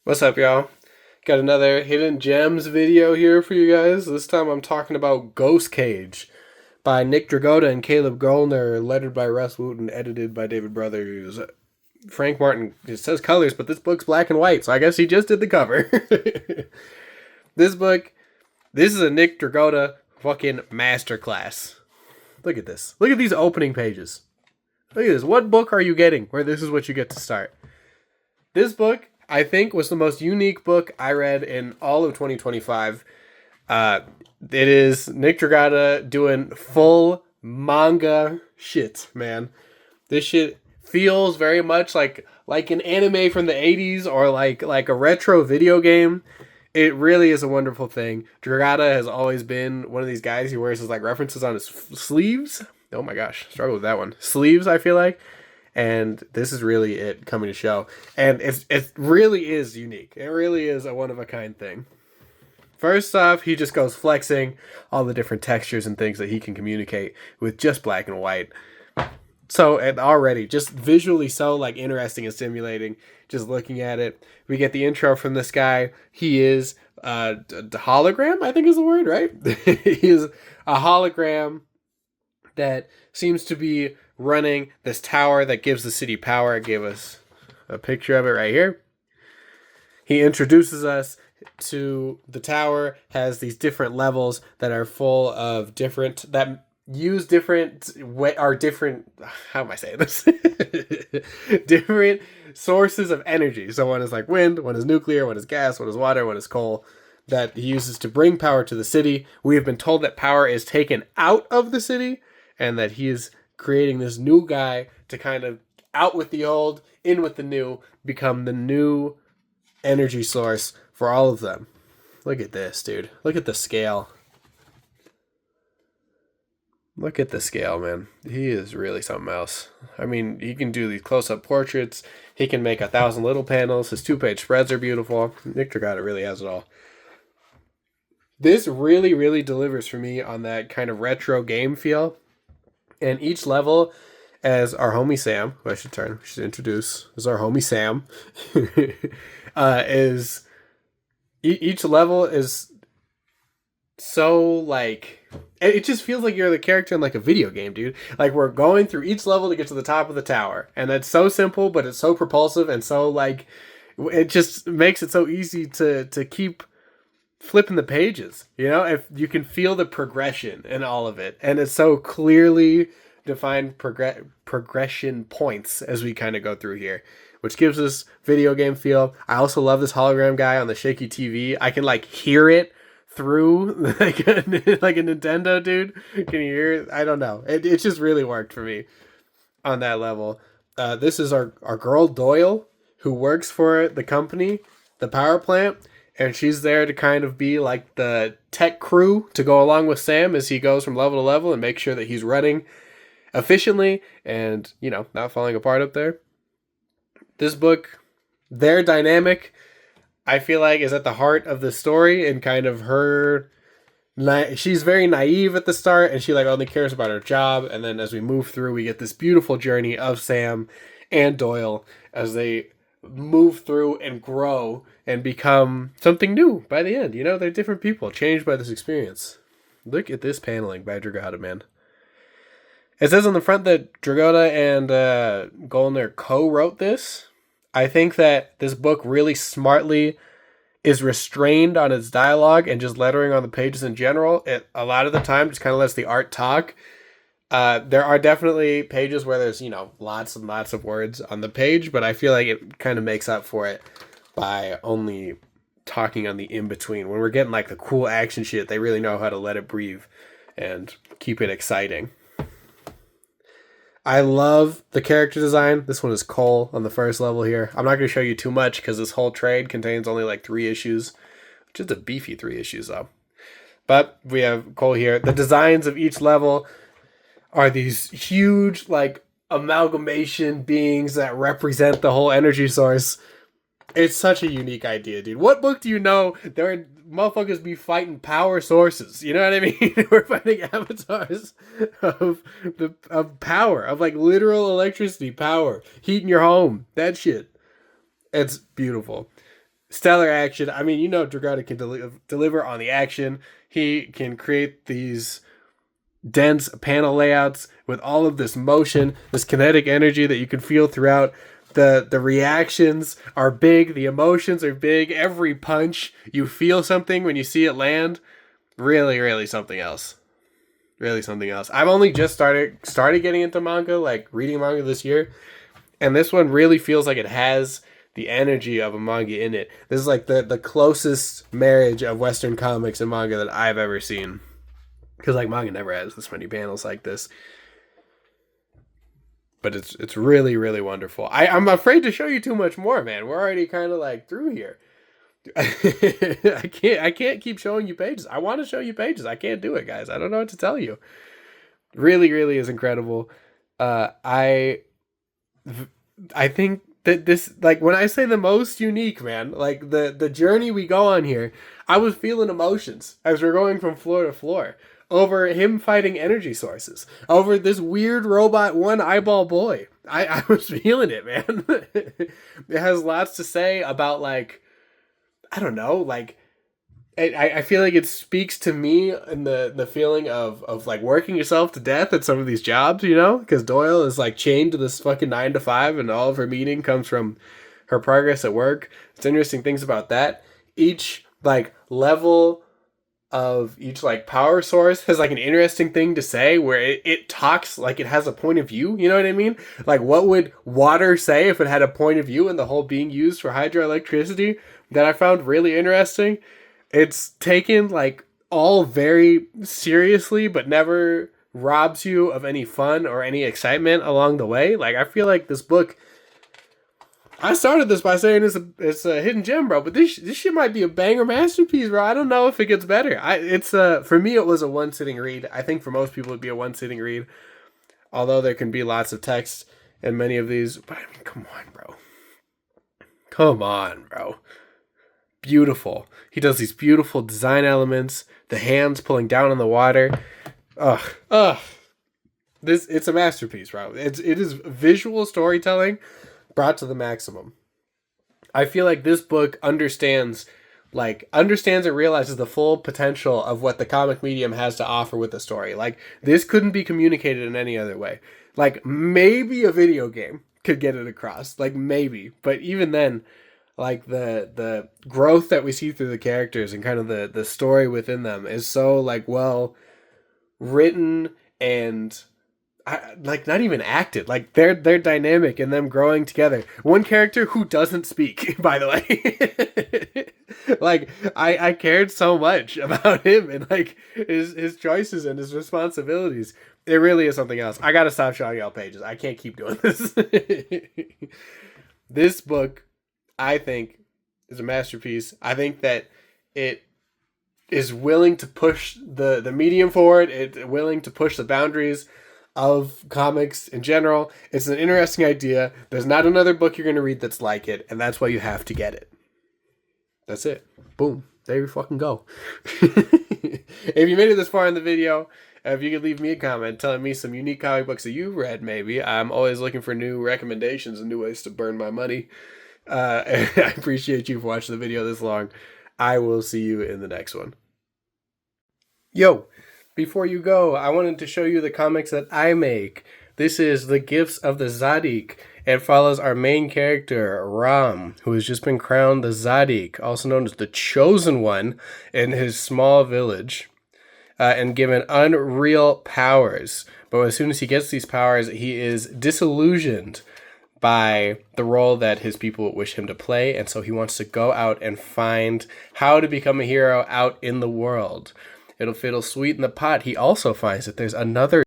What's up, y'all? Got another Hidden Gems video here for you guys. This time I'm talking about Ghost Cage by Nick Dragotta and Caleb Goldner, lettered by Russ Wooten, edited by David Brothers. Frank Martin, it says colors, but this book's black and white, so I guess he just did the cover. This book, this is a Nick Dragotta fucking masterclass. Look at this. Look at these opening pages. Look at this. What book are you getting where this is what you get to start? This book, I think, was the most unique book I read in all of 2025. It is Nick Dragotta doing full manga shit, man. This shit feels very much like an anime from the 80s or like a retro video game. It really is a wonderful thing. Dragotta has always been one of these guys who wears his like references on his sleeves. Oh my gosh, struggle with that one. Sleeves, I feel like. And this is really it coming to show. And it really is unique. It really is a one-of-a-kind thing. First off, he just goes flexing all the different textures and things that he can communicate with just black and white. So, and already, just visually so, like, interesting and stimulating, just looking at it. We get the intro from this guy. He is a hologram, I think is the word, right? He is a hologram that seems to be running this tower that gives the city power. I gave us a picture of it right here. He introduces us to the tower, has these different levels that are full of different, that use different, are different, how am I saying this? Different sources of energy. So one is like wind, one is nuclear, one is gas, one is water, one is coal, that he uses to bring power to the city. We have been told that power is taken out of the city and that he is creating this new guy to kind of out with the old, in with the new, become the new energy source for all of them. Look at this, dude. Look at the scale. Look at the scale, man. He is really something else. I mean, he can do these close-up portraits. He can make 1,000 little panels. His 2-page spreads are beautiful. Nick Dragotta really has it all. This really, really delivers for me on that kind of retro game feel. And each level, as our homie Sam, who I should introduce, as our homie Sam, is each level is so like, it just feels like you're the character in like a video game, dude. Like we're going through each level to get to the top of the tower, and it's so simple, but it's so propulsive and so like, it just makes it so easy to keep flipping the pages, you know, if you can feel the progression in all of it, and it's so clearly defined progression points as we kind of go through here, which gives us video game feel. I also love this hologram guy on the shaky TV. I can like hear it through like a Nintendo, dude. Can you hear it? I don't know. It just really worked for me on that level. This is our girl Doyle, who works for the company, the power plant. And she's there to kind of be like the tech crew to go along with Sam as he goes from level to level and make sure that he's running efficiently and, you know, not falling apart up there. This book, their dynamic, I feel like is at the heart of the story, and kind of her, she's very naive at the start and she like only cares about her job. And then as we move through, we get this beautiful journey of Sam and Doyle as they move through and grow and become something new by the end. You know, they're different people changed by this experience. Look at this paneling by Dragotta, man. It says on the front that Dragotta and Goldner co-wrote this. I think that this book really smartly is restrained on its dialogue and just lettering on the pages in general. It a lot of the time just kind of lets the art talk. There are definitely pages where there's, you know, lots and lots of words on the page, but I feel like it kind of makes up for it by only talking on the in-between. When we're getting like the cool action shit, they really know how to let it breathe and keep it exciting. I love the character design. This one is Cole on the first level here. I'm not going to show you too much because this whole trade contains only like 3 issues, which is a beefy 3 issues though. But we have Cole here. The designs of each level are these huge like amalgamation beings that represent the whole energy source. It's such a unique idea, dude. What book do you know there are motherfuckers be fighting power sources? You know what I mean? We're fighting avatars of power, of like literal electricity, power, heat in your home, that shit. It's beautiful. stellar action. I mean, Dragotta can deliver on the action. He can create these dense panel layouts with all of this motion, this kinetic energy that you can feel throughout. The reactions are big, the emotions are big. Every punch, you feel something when you see it land. Really, really something else. Really something else. I've only just started getting into manga, like reading manga this year, and this one really feels like it has the energy of a manga in it. This is like the closest marriage of Western comics and manga that I've ever seen. Because like manga never has this many panels like this. But it's really, really wonderful. I'm afraid to show you too much more, man. We're already kind of like through here. I can't keep showing you pages. I want to show you pages. I can't do it, guys. I don't know what to tell you. Really, really is incredible. I think that this, like, when I say the most unique, man, like the journey we go on here, I was feeling emotions as we're going from floor to floor over him fighting energy sources, over this weird robot one eyeball boy. I was feeling it, man. It has lots to say about, like, I don't know, like, I feel like it speaks to me and the feeling of like working yourself to death at some of these jobs, because Doyle is like chained to this fucking 9 to 5 and all of her meaning comes from her progress at work. It's interesting things about that. Each like level of each like power source has like an interesting thing to say where it talks like it has a point of view. You know what I mean? Like, what would water say if it had a point of view and the whole being used for hydroelectricity? That I found really interesting. It's taken like all very seriously, but never robs you of any fun or any excitement along the way. Like, I feel like this book, I started this by saying it's a hidden gem, bro, but this shit might be a banger masterpiece, bro. I don't know if it gets better. For me, it was a one sitting read. I think for most people it'd be a one sitting read, although there can be lots of text in many of these. But I mean, come on, bro. Come on, bro. Beautiful. He does these beautiful design elements, the hands pulling down on the water. It's a masterpiece, bro. It is visual storytelling brought to the maximum. I feel like this book understands and realizes the full potential of what the comic medium has to offer with the story. Like, this couldn't be communicated in any other way. Like, maybe a video game could get it across. Like, maybe. But even then, like, the growth that we see through the characters and kind of the story within them is so, like, well written and like not even acted. Like, they're dynamic and them growing together. One character who doesn't speak, by the way. Like, I cared so much about him and like his choices and his responsibilities. It really is something else. I gotta stop showing y'all pages. I can't keep doing this. This book, I think, is a masterpiece. I think that it is willing to push the medium forward. It's willing to push the boundaries of comics in general. It's an interesting idea. There's not another book you're going to read that's like it, and that's why you have to get it. That's it. Boom. There you fucking go. If you made it this far in the video, if you could leave me a comment telling me some unique comic books that you've read, maybe. I'm always looking for new recommendations and new ways to burn my money. I appreciate you for watching the video this long. I will see you in the next one. Yo, before you go, I wanted to show you the comics that I make. This is The Gifts of the Zadik. It follows our main character, Ram, who has just been crowned the Zadik, also known as the Chosen One, in his small village, and given unreal powers. But as soon as he gets these powers, he is disillusioned by the role that his people wish him to play, and so he wants to go out and find how to become a hero out in the world. It'll fiddle sweet in the pot. He also finds that there's another